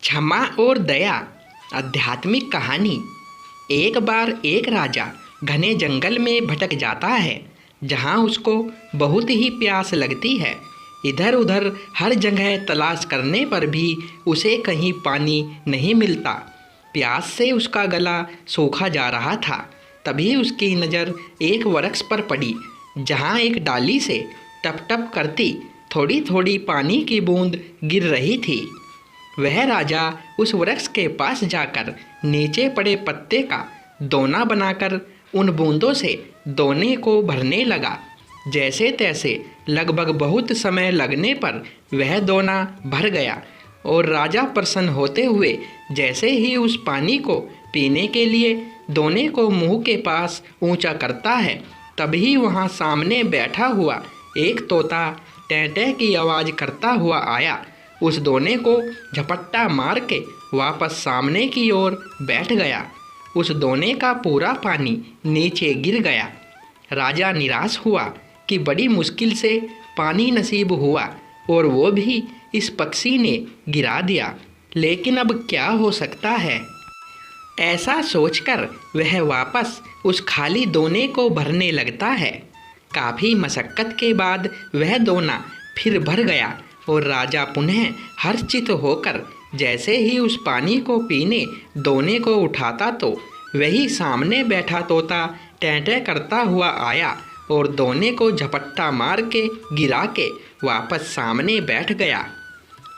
क्षमा और दया आध्यात्मिक कहानी। एक बार एक राजा घने जंगल में भटक जाता है, जहाँ उसको बहुत ही प्यास लगती है। इधर उधर हर जगह तलाश करने पर भी उसे कहीं पानी नहीं मिलता। प्यास से उसका गला सूखा जा रहा था। तभी उसकी नज़र एक वृक्ष पर पड़ी, जहाँ एक डाली से टप टप करती थोड़ी थोड़ी पानी की बूंद गिर रही थी। वह राजा उस वृक्ष के पास जाकर नीचे पड़े पत्ते का दोना बनाकर उन बूंदों से दोने को भरने लगा। जैसे तैसे लगभग बहुत समय लगने पर वह दोना भर गया और राजा प्रसन्न होते हुए जैसे ही उस पानी को पीने के लिए दोने को मुंह के पास ऊंचा करता है, तभी वहां सामने बैठा हुआ एक तोता टें टें की आवाज़ करता हुआ आया। उस दोने को झपट्टा मार के वापस सामने की ओर बैठ गया। उस दोने का पूरा पानी नीचे गिर गया। राजा निराश हुआ कि बड़ी मुश्किल से पानी नसीब हुआ और वो भी इस पक्षी ने गिरा दिया। लेकिन अब क्या हो सकता है, ऐसा सोचकर वह वापस उस खाली दोने को भरने लगता है। काफ़ी मशक्क़त के बाद वह दोना फिर भर गया और राजा पुनः हर्षित होकर जैसे ही उस पानी को पीने दोने को उठाता, तो वही सामने बैठा तोता टें टें करता हुआ आया और दोने को झपट्टा मार के गिरा के वापस सामने बैठ गया।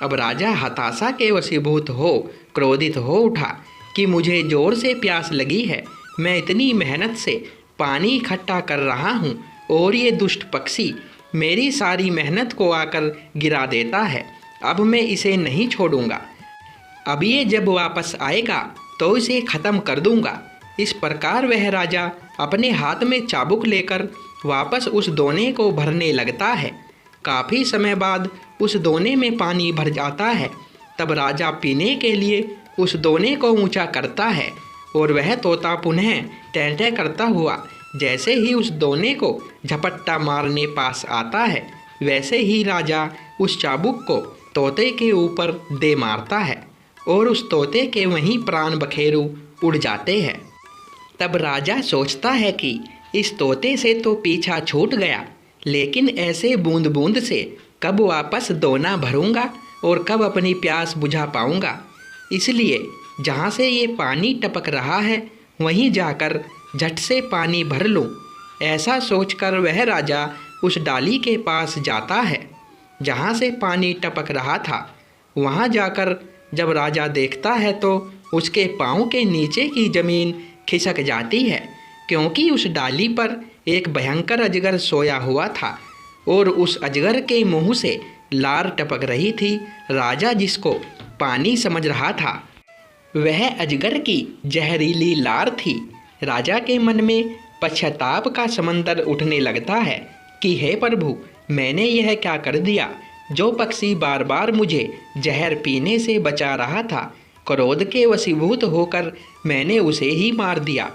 अब राजा हताशा के वशीभूत हो क्रोधित हो उठा कि मुझे ज़ोर से प्यास लगी है, मैं इतनी मेहनत से पानी इकट्ठा कर रहा हूँ और ये दुष्ट पक्षी मेरी सारी मेहनत को आकर गिरा देता है। अब मैं इसे नहीं छोड़ूंगा। अब ये जब वापस आएगा तो इसे ख़त्म कर दूंगा। इस प्रकार वह राजा अपने हाथ में चाबुक लेकर वापस उस दोने को भरने लगता है। काफ़ी समय बाद उस दोने में पानी भर जाता है। तब राजा पीने के लिए उस दोने को ऊंचा करता है और वह तोता पुनः टें टें करता हुआ जैसे ही उस दोने को झपट्टा मारने पास आता है, वैसे ही राजा उस चाबुक को तोते के ऊपर दे मारता है और उस तोते के वहीं प्राण बखेरू उड़ जाते हैं। तब राजा सोचता है कि इस तोते से तो पीछा छूट गया, लेकिन ऐसे बूंद बूंद से कब वापस दोना भरूंगा और कब अपनी प्यास बुझा पाऊंगा। इसलिए जहाँ से ये पानी टपक रहा है वहीं जाकर झट से पानी भर लूं। ऐसा सोचकर वह राजा उस डाली के पास जाता है जहाँ से पानी टपक रहा था। वहाँ जाकर जब राजा देखता है तो उसके पाँव के नीचे की ज़मीन खिसक जाती है, क्योंकि उस डाली पर एक भयंकर अजगर सोया हुआ था और उस अजगर के मुंह से लार टपक रही थी। राजा जिसको पानी समझ रहा था, वह अजगर की जहरीली लार थी। राजा के मन में पश्चाताप का समंदर उठने लगता है कि हे प्रभु, मैंने यह क्या कर दिया। जो पक्षी बार बार मुझे जहर पीने से बचा रहा था, क्रोध के वशीभूत होकर मैंने उसे ही मार दिया।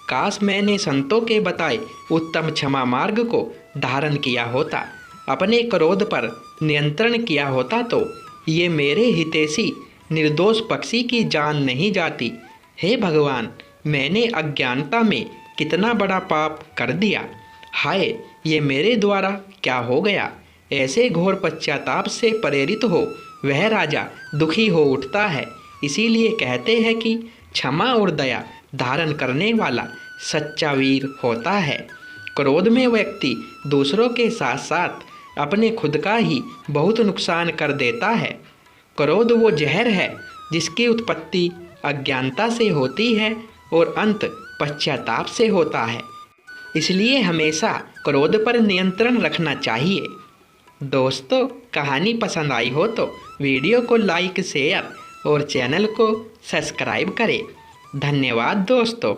काश मैंने संतों के बताए उत्तम क्षमा मार्ग को धारण किया होता, अपने क्रोध पर नियंत्रण किया होता, तो ये मेरे हितैषी निर्दोष पक्षी की जान नहीं जाती। हे भगवान, मैंने अज्ञानता में कितना बड़ा पाप कर दिया। हाय, ये मेरे द्वारा क्या हो गया। ऐसे घोर पश्चाताप से प्रेरित हो वह राजा दुखी हो उठता है। इसीलिए कहते हैं कि क्षमा और दया धारण करने वाला सच्चा वीर होता है। क्रोध में व्यक्ति दूसरों के साथ साथ अपने खुद का ही बहुत नुकसान कर देता है। क्रोध वो जहर है जिसकी उत्पत्ति अज्ञानता से होती है और अंत पश्चाताप से होता है। इसलिए हमेशा क्रोध पर नियंत्रण रखना चाहिए। दोस्तों, कहानी पसंद आई हो तो वीडियो को लाइक, शेयर और चैनल को सब्सक्राइब करें। धन्यवाद दोस्तों।